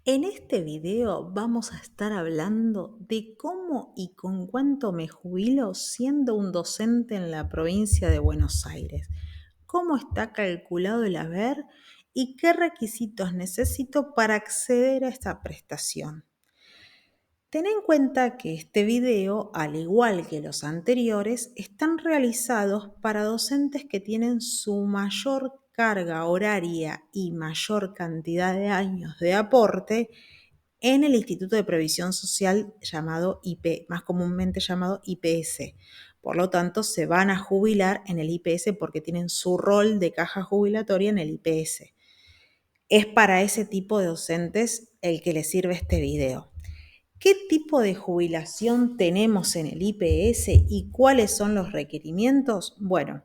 En este video vamos a estar hablando de cómo y con cuánto me jubilo siendo un docente en la provincia de Buenos Aires, cómo está calculado el haber y qué requisitos necesito para acceder a esta prestación. Ten en cuenta que este video, al igual que los anteriores, están realizados para docentes que tienen su mayor carga horaria y mayor cantidad de años de aporte en el Instituto de Previsión Social llamado IP, más comúnmente llamado IPS. Por lo tanto, se van a jubilar en el IPS porque tienen su rol de caja jubilatoria en el IPS. Es para ese tipo de docentes el que les sirve este video. ¿Qué tipo de jubilación tenemos en el IPS y cuáles son los requerimientos? Bueno,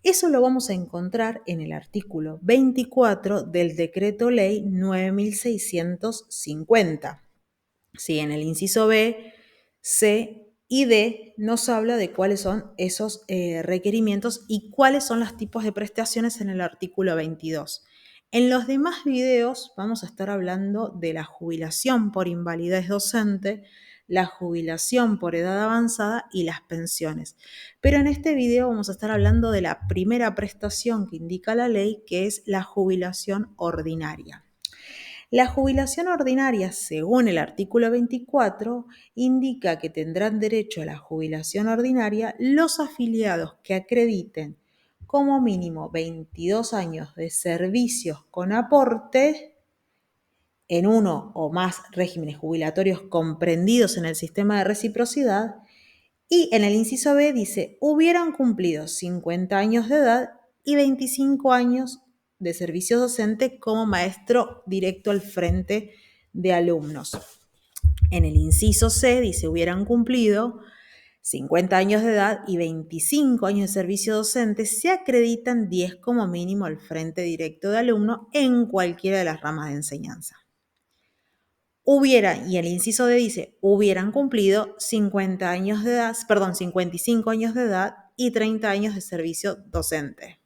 eso lo vamos a encontrar en el artículo 24 del Decreto Ley 9650. Sí, en el inciso B, C y D nos habla de cuáles son esos requerimientos y cuáles son los tipos de prestaciones en el artículo 22. En los demás videos vamos a estar hablando de la jubilación por invalidez docente, la jubilación por edad avanzada y las pensiones. Pero en este video vamos a estar hablando de la primera prestación que indica la ley, que es la jubilación ordinaria. La jubilación ordinaria, según el artículo 24, indica que tendrán derecho a la jubilación ordinaria los afiliados que acrediten como mínimo 22 años de servicios con aporte en uno o más regímenes jubilatorios comprendidos en el sistema de reciprocidad. Y en el inciso B dice, hubieran cumplido 50 años de edad y 25 años de servicio docente como maestro directo al frente de alumnos. En el inciso C dice, hubieran cumplido 50 años de edad y 25 años de servicio docente, se acreditan 10 como mínimo al frente directo de alumno en cualquiera de las ramas de enseñanza. Y el inciso D dice, hubieran cumplido 50 años de edad, 55 años de edad y 30 años de servicio docente.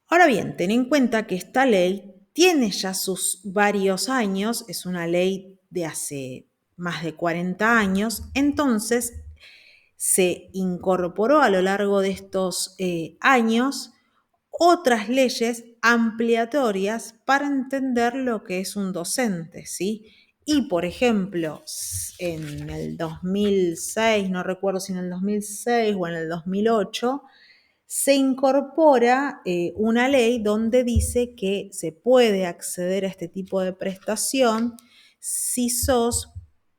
Ahora bien, ten en cuenta que esta ley tiene ya sus varios años, es una ley de hace más de 40 años, entonces se incorporó a lo largo de estos años otras leyes ampliatorias para entender lo que es un docente, ¿sí? Y, por ejemplo, en el 2006, no recuerdo si en el 2006 o en el 2008, se incorpora una ley donde dice que se puede acceder a este tipo de prestación si sos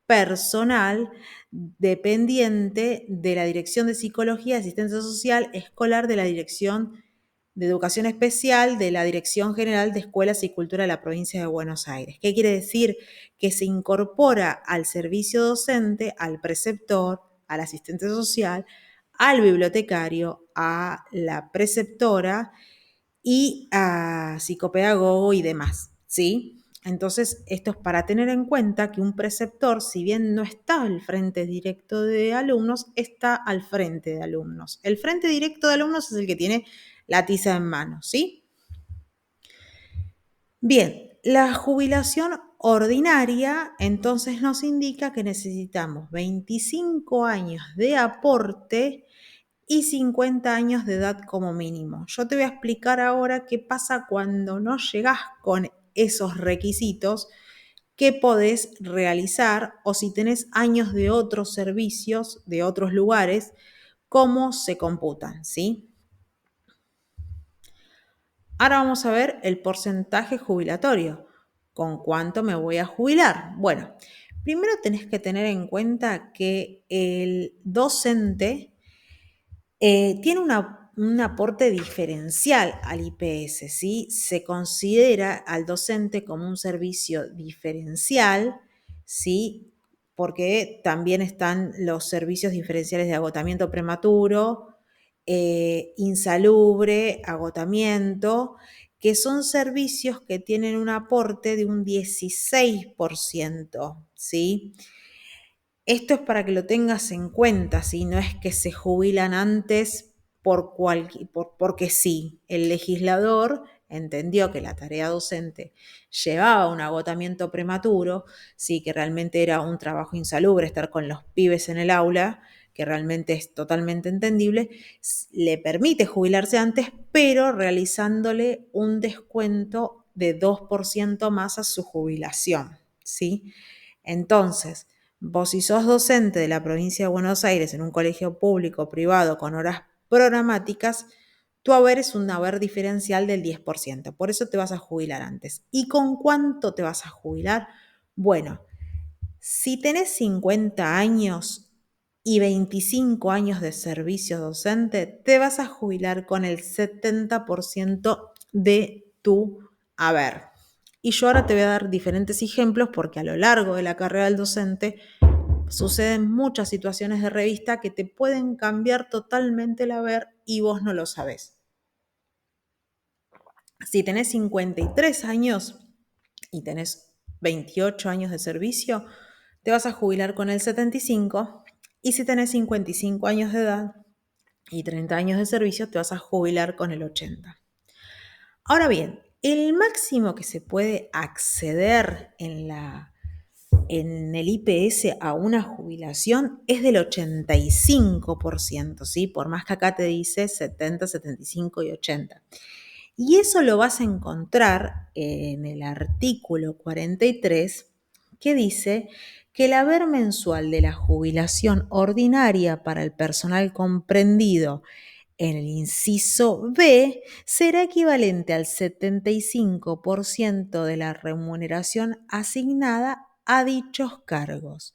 personal dependiente de la Dirección de Psicología y Asistencia Social Escolar de la Dirección de Educación Especial de la Dirección General de Escuelas y Cultura de la Provincia de Buenos Aires. ¿Qué quiere decir? Que se incorpora al servicio docente, al preceptor, al asistente social, al bibliotecario, a la preceptora y a psicopedagogo y demás, ¿sí? Entonces, esto es para tener en cuenta que un preceptor, si bien no está al frente directo de alumnos, está al frente de alumnos. El frente directo de alumnos es el que tiene la tiza en mano, ¿sí? Bien, la jubilación ordinaria entonces nos indica que necesitamos 25 años de aporte y 50 años de edad como mínimo. Yo te voy a explicar ahora qué pasa cuando no llegás con esos requisitos, qué podés realizar o si tenés años de otros servicios, de otros lugares, cómo se computan, ¿sí? Ahora vamos a ver el porcentaje jubilatorio. ¿Con cuánto me voy a jubilar? Bueno, primero tenés que tener en cuenta que el docente tiene un aporte diferencial al IPS, ¿sí? Se considera al docente como un servicio diferencial, ¿sí? Porque también están los servicios diferenciales de agotamiento prematuro, insalubre, agotamiento, que son servicios que tienen un aporte de un 16%, ¿sí? Esto es para que lo tengas en cuenta, ¿sí? No es que se jubilan antes porque sí. El legislador entendió que la tarea docente llevaba un agotamiento prematuro, sí, que realmente era un trabajo insalubre estar con los pibes en el aula, que realmente es totalmente entendible, le permite jubilarse antes, pero realizándole un descuento de 2% más a su jubilación, ¿sí? Entonces, vos si sos docente de la provincia de Buenos Aires en un colegio público privado con horas programáticas, tu haber es un haber diferencial del 10%. Por eso te vas a jubilar antes. ¿Y con cuánto te vas a jubilar? Bueno, si tenés 50 años y 25 años de servicio docente, te vas a jubilar con el 70% de tu haber. Y yo ahora te voy a dar diferentes ejemplos porque a lo largo de la carrera del docente suceden muchas situaciones de revista que te pueden cambiar totalmente el haber y vos no lo sabés. Si tenés 53 años y tenés 28 años de servicio, te vas a jubilar con el 75, y si tenés 55 años de edad y 30 años de servicio, te vas a jubilar con el 80. Ahora bien, el máximo que se puede acceder en el IPS a una jubilación es del 85%, ¿sí? Por más que acá te dice 70, 75 y 80. Y eso lo vas a encontrar en el artículo 43, que dice que el haber mensual de la jubilación ordinaria para el personal comprendido en el inciso B será equivalente al 75% de la remuneración asignada a dichos cargos.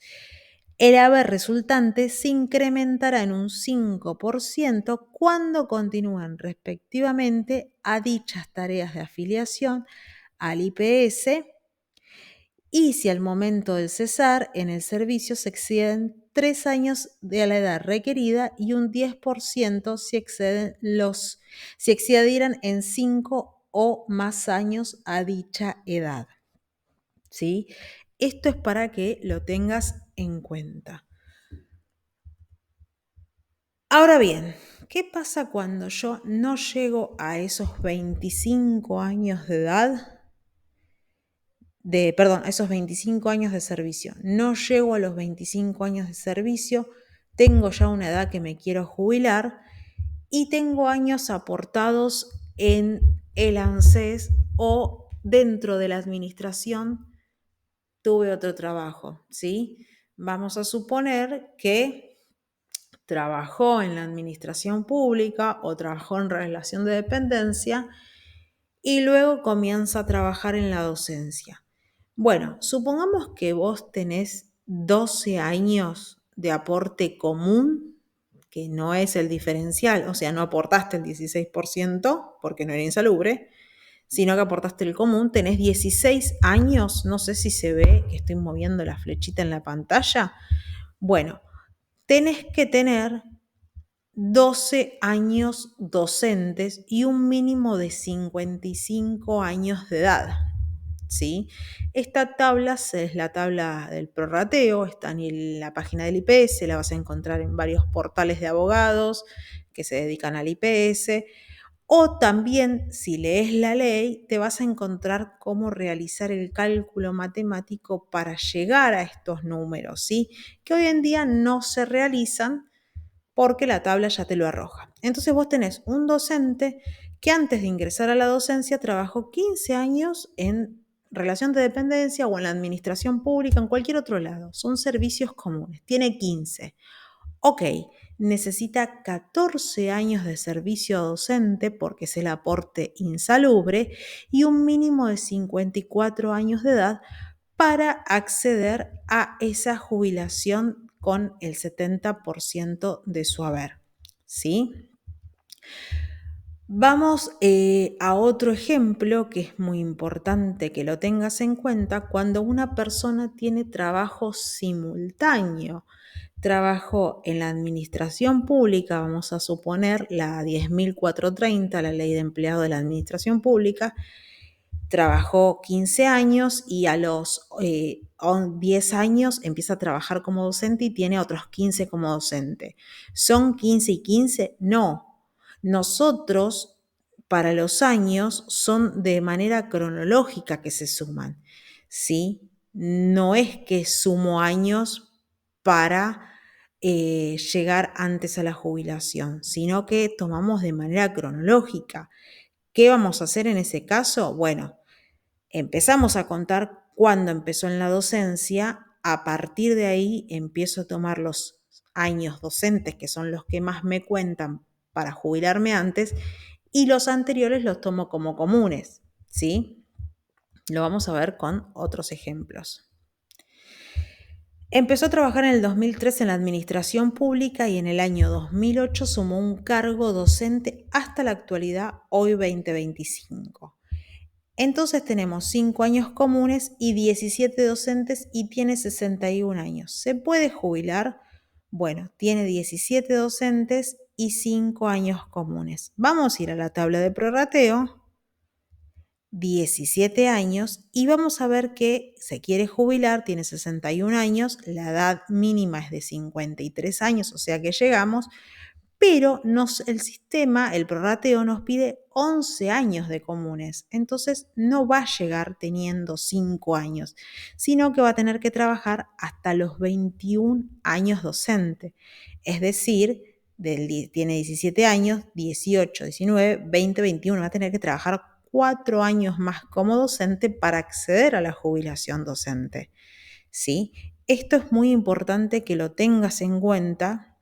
El haber resultante se incrementará en un 5% cuando continúen respectivamente a dichas tareas de afiliación al IPS, y si al momento del cesar en el servicio se exceden 3 años de la edad requerida y un 10% si excedieran en 5 o más años a dicha edad, ¿sí? Esto es para que lo tengas en cuenta. Ahora bien, ¿qué pasa cuando yo no llego a esos 25 años de edad? A esos 25 años de servicio. No llego a los 25 años de servicio, tengo ya una edad que me quiero jubilar y tengo años aportados en el ANSES o dentro de la administración tuve otro trabajo, ¿sí? Vamos a suponer que trabajó en la administración pública o trabajó en relación de dependencia y luego comienza a trabajar en la docencia. Bueno, supongamos que vos tenés 12 años de aporte común, que no es el diferencial, o sea, no aportaste el 16% porque no era insalubre, sino que aportaste el común, tenés 16 años, no sé si se ve que estoy moviendo la flechita en la pantalla. Bueno, tenés que tener 12 años docentes y un mínimo de 55 años de edad, ¿sí? Esta tabla es la tabla del prorrateo, está en la página del IPS, la vas a encontrar en varios portales de abogados que se dedican al IPS, o también si lees la ley te vas a encontrar cómo realizar el cálculo matemático para llegar a estos números, ¿sí? Que hoy en día no se realizan porque la tabla ya te lo arroja. Entonces vos tenés un docente que antes de ingresar a la docencia trabajó 15 años en relación de dependencia o en la administración pública, en cualquier otro lado. Son servicios comunes. Tiene 15. Ok, necesita 14 años de servicio docente porque es el aporte insalubre y un mínimo de 54 años de edad para acceder a esa jubilación con el 70% de su haber, ¿sí? Vamos a otro ejemplo que es muy importante que lo tengas en cuenta cuando una persona tiene trabajo simultáneo. Trabajó en la administración pública, vamos a suponer la 10.430, la ley de empleado de la administración pública. Trabajó 15 años y a los 10 años empieza a trabajar como docente y tiene otros 15 como docente. ¿Son 15 y 15? No. Nosotros para los años son de manera cronológica que se suman, ¿sí? No es que sumo años para llegar antes a la jubilación, sino que tomamos de manera cronológica. ¿Qué vamos a hacer en ese caso? Bueno, empezamos a contar cuándo empezó en la docencia, a partir de ahí empiezo a tomar los años docentes, que son los que más me cuentan para jubilarme antes, y los anteriores los tomo como comunes, ¿sí? Lo vamos a ver con otros ejemplos. Empezó a trabajar en el 2003 en la administración pública y en el año 2008 sumó un cargo docente hasta la actualidad, hoy 2025. Entonces tenemos 5 años comunes y 17 docentes y tiene 61 años. ¿Se puede jubilar? Bueno, tiene 17 docentes y 5 años comunes. Vamos a ir a la tabla de prorrateo, 17 años, y vamos a ver que se quiere jubilar, tiene 61 años, la edad mínima es de 53 años, o sea que llegamos, pero el sistema, el prorrateo, nos pide 11 años de comunes. Entonces no va a llegar teniendo 5 años, sino que va a tener que trabajar hasta los 21 años docente. Es decir, tiene 17 años, 18, 19, 20, 21. Va a tener que trabajar 4 años más como docente para acceder a la jubilación docente, ¿sí? Esto es muy importante que lo tengas en cuenta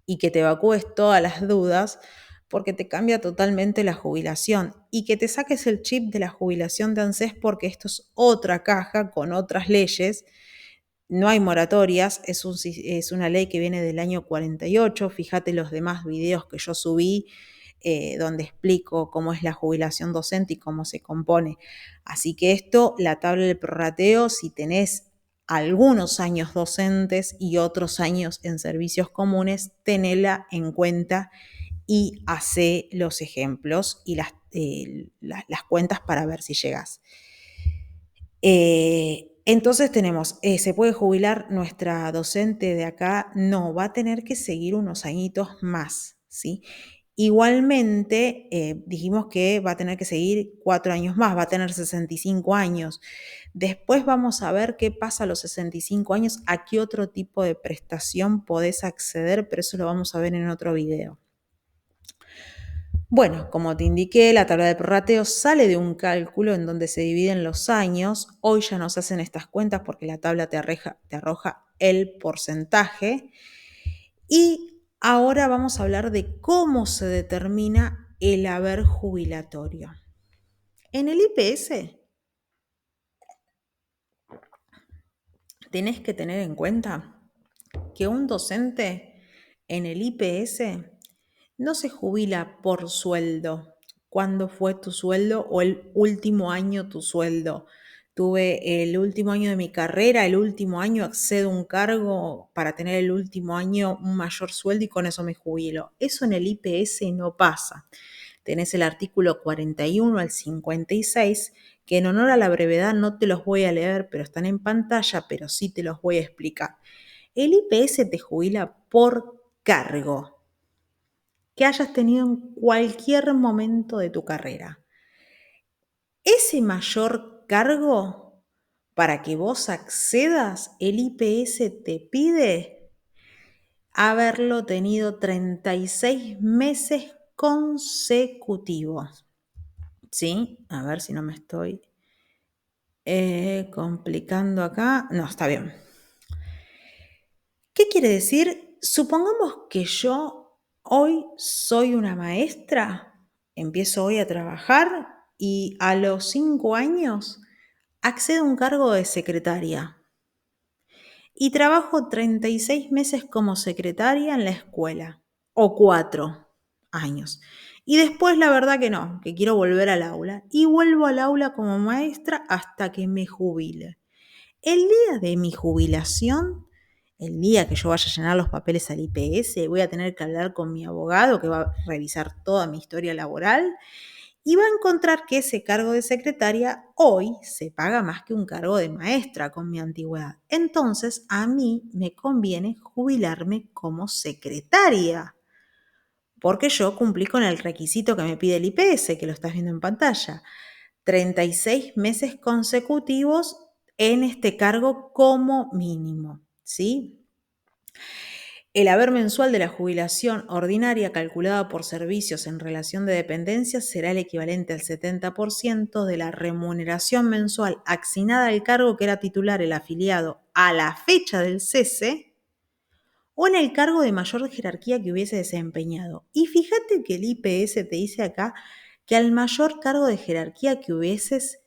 y que te evacúes todas las dudas, porque te cambia totalmente la jubilación, y que te saques el chip de la jubilación de ANSES, porque esto es otra caja con otras leyes. No hay moratorias, es una ley que viene del año 48. Fíjate los demás videos que yo subí, donde explico cómo es la jubilación docente y cómo se compone. Así que esto, la tabla del prorrateo, si tenés algunos años docentes y otros años en servicios comunes, tenela en cuenta y hace los ejemplos y las cuentas para ver si llegas. Entonces tenemos, ¿se puede jubilar nuestra docente de acá? No, va a tener que seguir unos añitos más, ¿sí? Igualmente, dijimos que va a tener que seguir 4 años más, va a tener 65 años. Después vamos a ver qué pasa a los 65 años, a qué otro tipo de prestación podés acceder, pero eso lo vamos a ver en otro video. Bueno, como te indiqué, la tabla de prorrateo sale de un cálculo en donde se dividen los años. Hoy ya no se hacen estas cuentas porque la tabla te arroja el porcentaje. Y ahora vamos a hablar de cómo se determina el haber jubilatorio. En el IPS tenés que tener en cuenta que un docente en el IPS no se jubila por sueldo. ¿Cuándo fue tu sueldo o el último año tu sueldo? Tuve el último año de mi carrera, el último año accedo a un cargo para tener el último año un mayor sueldo y con eso me jubilo. Eso en el IPS no pasa. Tenés el artículo 41 al 56, que en honor a la brevedad no te los voy a leer, pero están en pantalla, pero sí te los voy a explicar. El IPS te jubila por cargo que hayas tenido en cualquier momento de tu carrera. Ese mayor cargo, para que vos accedas, el IPS te pide haberlo tenido 36 meses consecutivos. ¿Sí? A ver si no me estoy complicando acá. No, está bien. ¿Qué quiere decir? Supongamos que yo hoy soy una maestra, empiezo hoy a trabajar y a los 5 años accedo a un cargo de secretaria y trabajo 36 meses como secretaria en la escuela, o 4 años. Y después la verdad que no, que quiero volver al aula y vuelvo al aula como maestra hasta que me jubile. El día de mi jubilación, el día que yo vaya a llenar los papeles al IPS, voy a tener que hablar con mi abogado que va a revisar toda mi historia laboral y va a encontrar que ese cargo de secretaria hoy se paga más que un cargo de maestra con mi antigüedad. Entonces, a mí me conviene jubilarme como secretaria. porque yo cumplí con el requisito que me pide el IPS, que lo estás viendo en pantalla. 36 meses consecutivos en este cargo como mínimo, ¿sí? El haber mensual de la jubilación ordinaria calculada por servicios en relación de dependencia será el equivalente al 70% de la remuneración mensual asignada al cargo que era titular el afiliado a la fecha del cese o en el cargo de mayor jerarquía que hubiese desempeñado. Y fíjate que el IPS te dice acá que al mayor cargo de jerarquía que hubieses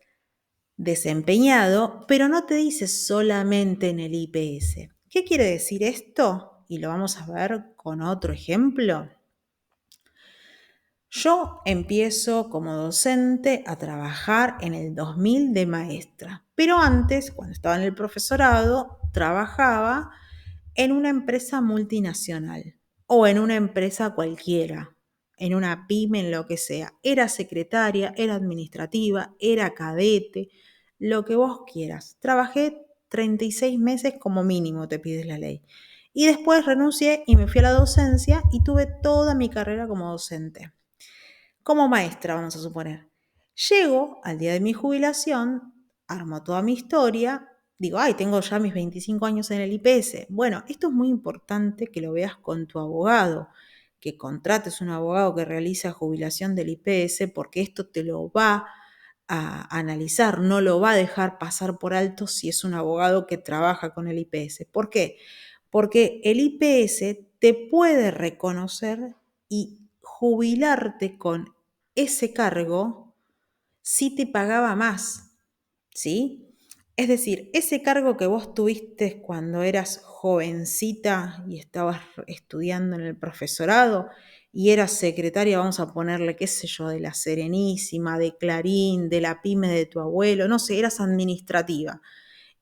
desempeñado, pero no te dice solamente en el IPS. ¿Qué quiere decir esto? Y lo vamos a ver con otro ejemplo. Yo empiezo como docente a trabajar en el 2000 de maestra, pero antes, cuando estaba en el profesorado, trabajaba en una empresa multinacional o en una empresa cualquiera, en una pyme, en lo que sea. Era secretaria, era administrativa, era cadete, lo que vos quieras. Trabajé 36 meses como mínimo, te pide la ley. Y después renuncié y me fui a la docencia y tuve toda mi carrera como docente. Como maestra, vamos a suponer. Llego al día de mi jubilación, armo toda mi historia, digo, ay, tengo ya mis 25 años en el IPS. Bueno, esto es muy importante que lo veas con tu abogado, que contrates un abogado que realiza jubilación del IPS, porque esto te lo va a analizar, no lo va a dejar pasar por alto si es un abogado que trabaja con el IPS. ¿Por qué? Porque el IPS te puede reconocer y jubilarte con ese cargo si te pagaba más, ¿sí? Es decir, ese cargo que vos tuviste cuando eras jovencita y estabas estudiando en el profesorado y eras secretaria, vamos a ponerle, qué sé yo, de la Serenísima, de Clarín, de la pyme de tu abuelo, no sé, eras administrativa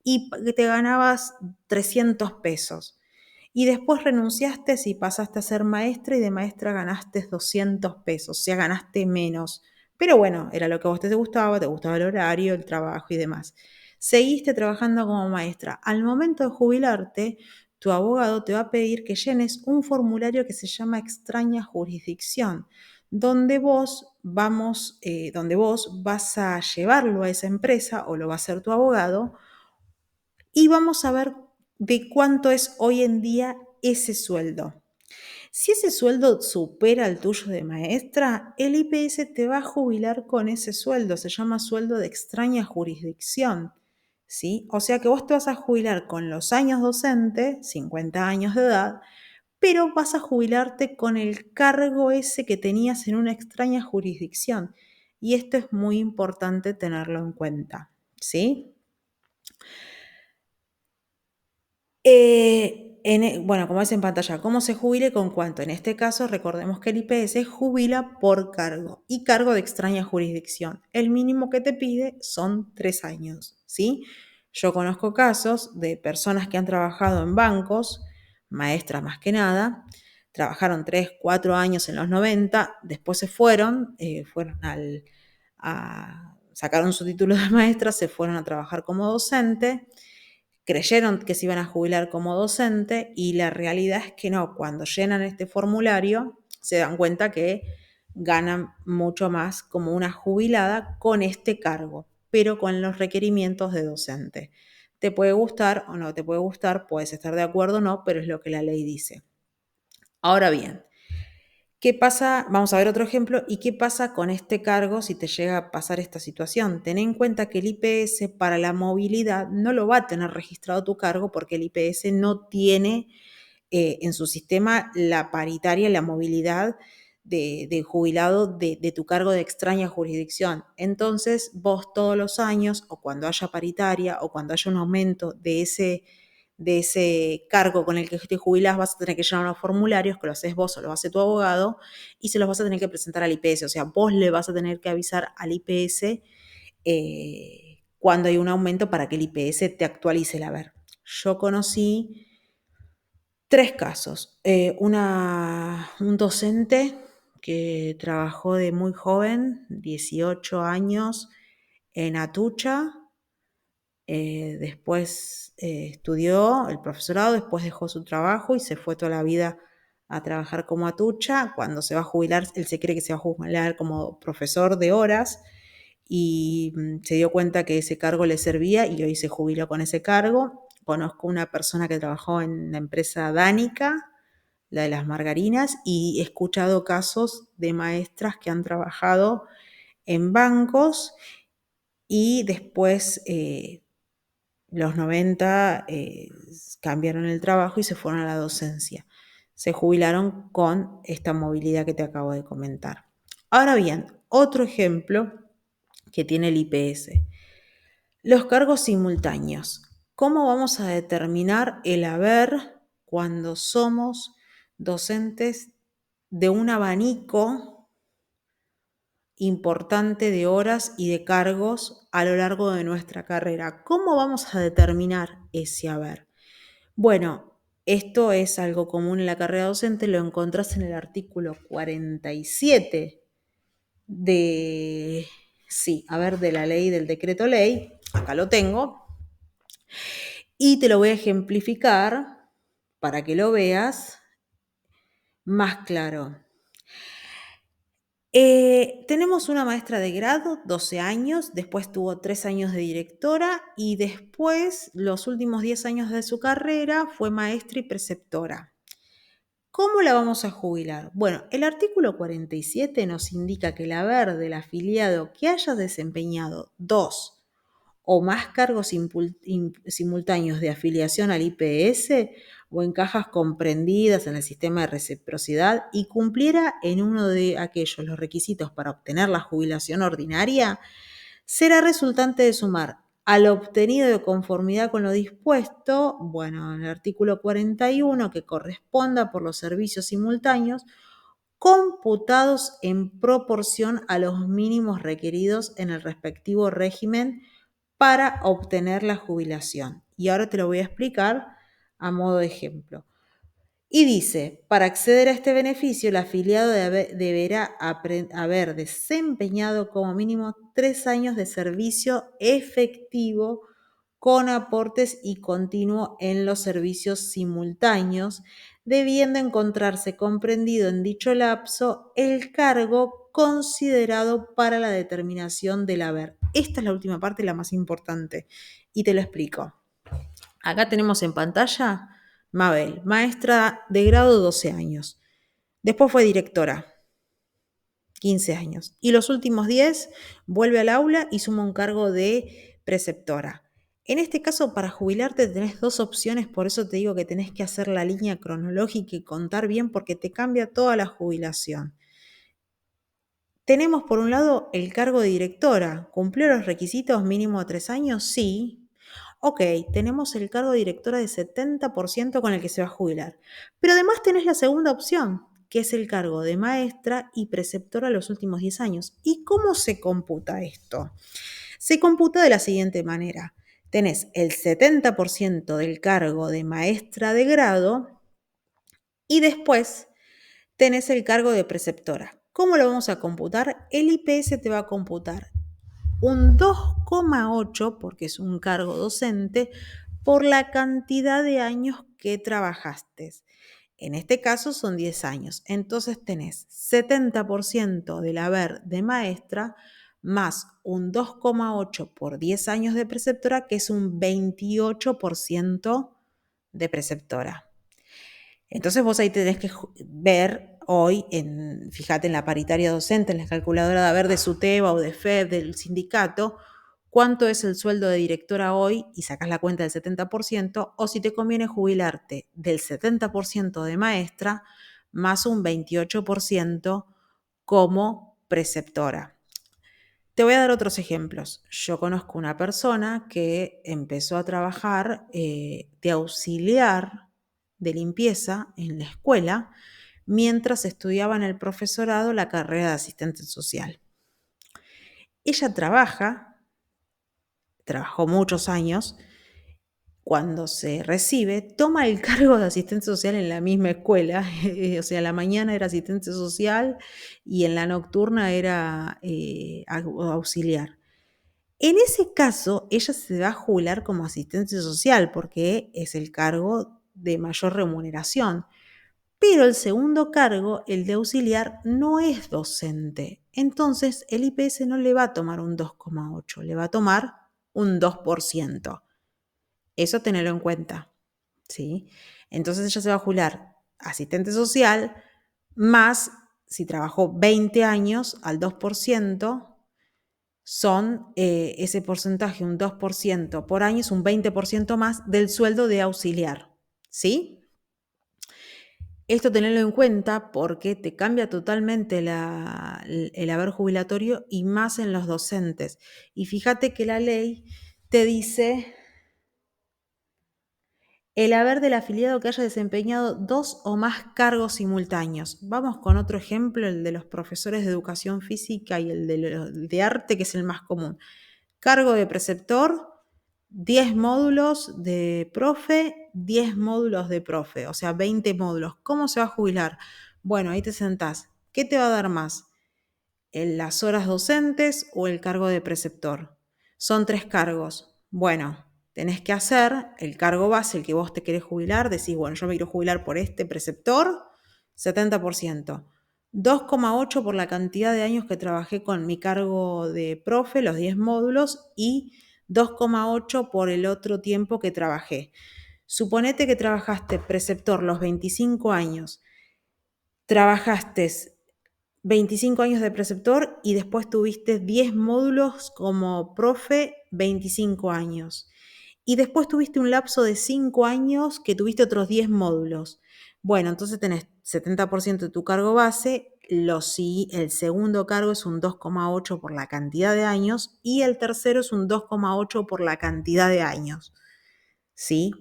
y te ganabas 300 pesos. Y después renunciaste y pasaste a ser maestra y de maestra ganaste 200 pesos, o sea, ganaste menos. Pero bueno, era lo que a vos te gustaba el horario, el trabajo y demás. Seguiste trabajando como maestra. Al momento de jubilarte, tu abogado te va a pedir que llenes un formulario que se llama extraña jurisdicción, donde vos vas a llevarlo a esa empresa o lo va a hacer tu abogado y vamos a ver de cuánto es hoy en día ese sueldo. Si ese sueldo supera el tuyo de maestra, el IPS te va a jubilar con ese sueldo, se llama sueldo de extraña jurisdicción, ¿sí? O sea que vos te vas a jubilar con los años docentes, 50 años de edad, pero vas a jubilarte con el cargo ese que tenías en una extraña jurisdicción. Y esto es muy importante tenerlo en cuenta, ¿sí? Bueno, como ves en pantalla, ¿cómo se jubile con cuánto? En este caso, recordemos que el IPS jubila por cargo y cargo de extraña jurisdicción. El mínimo que te pide son 3 años, ¿sí? Yo conozco casos de personas que han trabajado en bancos, maestras más que nada, trabajaron 3, 4 años en los 90, después se fueron, sacaron su título de maestra, se fueron a trabajar como docente, creyeron que se iban a jubilar como docente y la realidad es que no, cuando llenan este formulario se dan cuenta que ganan mucho más como una jubilada con este cargo, pero con los requerimientos de docente. Te puede gustar o no te puede gustar, puedes estar de acuerdo o no, pero es lo que la ley dice. Ahora bien, ¿qué pasa? Vamos a ver otro ejemplo. ¿Y qué pasa con este cargo si te llega a pasar esta situación? Ten en cuenta que el IPS para la movilidad no lo va a tener registrado tu cargo porque el IPS no tiene en su sistema la paritaria, la movilidad de jubilado de tu cargo de extraña jurisdicción. Entonces, vos todos los años, o cuando haya paritaria, o cuando haya un aumento de ese cargo con el que te jubilás, vas a tener que llenar unos formularios que lo haces vos o lo hace tu abogado y se los vas a tener que presentar al IPS. O sea, vos le vas a tener que avisar al IPS cuando hay un aumento para que el IPS te actualice el haber. Yo conocí 3 casos. Un docente que trabajó de muy joven, 18 años, en Atucha. Después estudió el profesorado, después dejó su trabajo y se fue toda la vida a trabajar como atucha. Cuando se va a jubilar, él se cree que se va a jubilar como profesor de horas y se dio cuenta que ese cargo le servía y hoy se jubiló con ese cargo. Conozco una persona que trabajó en la empresa Danica, la de las margarinas, y he escuchado casos de maestras que han trabajado en bancos y después, los 90, cambiaron el trabajo y se fueron a la docencia. Se jubilaron con esta movilidad que te acabo de comentar. Ahora bien, otro ejemplo que tiene el IPS. Los cargos simultáneos. ¿Cómo vamos a determinar el haber cuando somos docentes de un abanico importante de horas y de cargos a lo largo de nuestra carrera? ¿Cómo vamos a determinar ese haber? Bueno, esto es algo común en la carrera docente, lo encontrás en el artículo 47 de, de la ley, del decreto ley, acá lo tengo, y te lo voy a ejemplificar para que lo veas más claro. Tenemos una maestra de grado, 12 años, después tuvo 3 años de directora y después, los últimos 10 años de su carrera, fue maestra y preceptora. ¿Cómo la vamos a jubilar? Bueno, el artículo 47 nos indica que el haber del afiliado que haya desempeñado 2 o más cargos simultáneos de afiliación al IPS o en cajas comprendidas en el sistema de reciprocidad y cumpliera en uno de aquellos los requisitos para obtener la jubilación ordinaria, será resultante de sumar al obtenido de conformidad con lo dispuesto, bueno, en el artículo 41, que corresponda por los servicios simultáneos, computados en proporción a los mínimos requeridos en el respectivo régimen para obtener la jubilación. Y ahora te lo voy a explicar a modo de ejemplo. Y dice, para acceder a este beneficio, el afiliado deberá haber desempeñado como mínimo 3 años de servicio efectivo con aportes y continuo en los servicios simultáneos, debiendo encontrarse comprendido en dicho lapso el cargo considerado para la determinación del haber. Esta es la última parte, la más importante, y te lo explico. Acá tenemos en pantalla Mabel, maestra de grado, 12 años. Después fue directora, 15 años. Y los últimos 10 vuelve al aula y suma un cargo de preceptora. En este caso, para jubilarte tenés 2 opciones, por eso te digo que tenés que hacer la línea cronológica y contar bien porque te cambia toda la jubilación. Tenemos por un lado el cargo de directora. ¿Cumplió los requisitos mínimo de 3 años? Sí. Ok, tenemos el cargo de directora de 70% con el que se va a jubilar. Pero además tenés la segunda opción, que es el cargo de maestra y preceptora los últimos 10 años. ¿Y cómo se computa esto? Se computa de la siguiente manera. Tenés el 70% del cargo de maestra de grado y después tenés el cargo de preceptora. ¿Cómo lo vamos a computar? El IPS te va a computar un 2,8, porque es un cargo docente, por la cantidad de años que trabajaste. En este caso son 10 años. Entonces tenés 70% del haber de maestra más un 2,8 por 10 años de preceptora, que es un 28% de preceptora. Entonces vos ahí tenés que ver hoy, fíjate en la paritaria docente, en la calculadora de haber de SUTEBA o de FED, del sindicato, cuánto es el sueldo de directora hoy y sacás la cuenta del 70%, o si te conviene jubilarte del 70% de maestra más un 28% como preceptora. Te voy a dar otros ejemplos. Yo conozco una persona que empezó a trabajar de auxiliar de limpieza en la escuela mientras estudiaba en el profesorado la carrera de asistente social. Ella trabajó muchos años. Cuando se recibe, toma el cargo de asistente social en la misma escuela, o sea, a la mañana era asistente social y en la nocturna era auxiliar. En ese caso, ella se va a jubilar como asistente social porque es el cargo de mayor remuneración. Pero el segundo cargo, el de auxiliar, no es docente. Entonces, el IPS no le va a tomar un 2,8, le va a tomar un 2%. Eso tenerlo en cuenta, ¿sí? Entonces ella se va a jubilar asistente social, más si trabajó 20 años al 2%, son ese porcentaje, un 2% por año, es un 20% más del sueldo de auxiliar, ¿sí? Esto tenerlo en cuenta porque te cambia totalmente el haber jubilatorio y más en los docentes. Y fíjate que la ley te dice el haber del afiliado que haya desempeñado 2 o más cargos simultáneos. Vamos con otro ejemplo, el de los profesores de educación física y el de arte, que es el más común. Cargo de preceptor, 10 módulos de profe, 10 módulos de profe, o sea, 20 módulos. ¿Cómo se va a jubilar? Bueno, ahí te sentás. ¿Qué te va a dar más? ¿Las horas docentes o el cargo de preceptor? Son 3 cargos. Bueno, tenés que hacer el cargo base, el que vos te querés jubilar. Decís, bueno, yo me quiero jubilar por este preceptor, 70%. 2,8 por la cantidad de años que trabajé con mi cargo de profe, los 10 módulos, y 2,8 por el otro tiempo que trabajé. Suponete que trabajaste preceptor los 25 años, trabajaste 25 años de preceptor y después tuviste 10 módulos como profe, 25 años. Y después tuviste un lapso de 5 años que tuviste otros 10 módulos. Bueno, entonces tenés 70% de tu cargo base, el segundo cargo es un 2,8 por la cantidad de años y el tercero es un 2,8 por la cantidad de años. ¿Sí?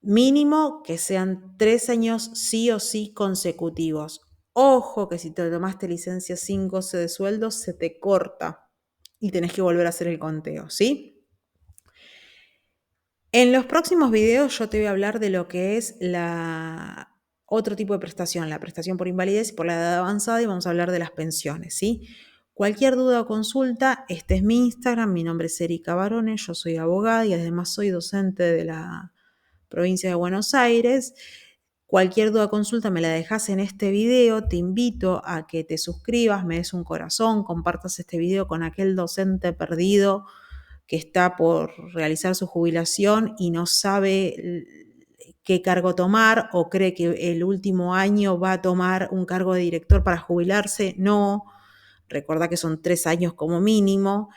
Mínimo que sean 3 años sí o sí consecutivos. Ojo que si te tomaste licencia sin goce de sueldo, se te corta y tenés que volver a hacer el conteo, ¿sí? En los próximos videos yo te voy a hablar de lo que es otro tipo de prestación, la prestación por invalidez y por la edad avanzada, y vamos a hablar de las pensiones, ¿sí? Cualquier duda o consulta, este es mi Instagram, mi nombre es Erika Barone, yo soy abogada y además soy docente de la provincia de Buenos Aires. Cualquier duda o consulta me la dejas en este video. Te invito a que te suscribas, me des un corazón, compartas este video con aquel docente perdido que está por realizar su jubilación y no sabe qué cargo tomar o cree que el último año va a tomar un cargo de director para jubilarse. No, recuerda que son 3 años como mínimo,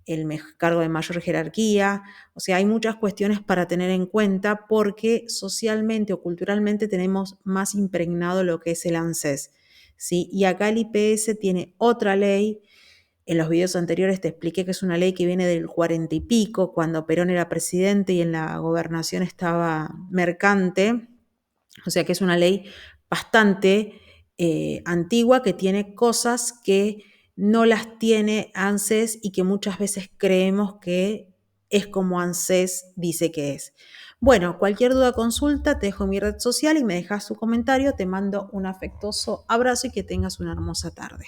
el cargo de mayor jerarquía. O sea, hay muchas cuestiones para tener en cuenta porque socialmente o culturalmente tenemos más impregnado lo que es el ANSES, ¿sí? Y acá el IPS tiene otra ley. En los videos anteriores te expliqué que es una ley que viene del 40 y pico, cuando Perón era presidente y en la gobernación estaba Mercante. O sea que es una ley bastante antigua que tiene cosas que no las tiene ANSES y que muchas veces creemos que es como ANSES dice que es. Bueno, cualquier duda o consulta, te dejo mi red social y me dejas tu comentario. Te mando un afectuoso abrazo y que tengas una hermosa tarde.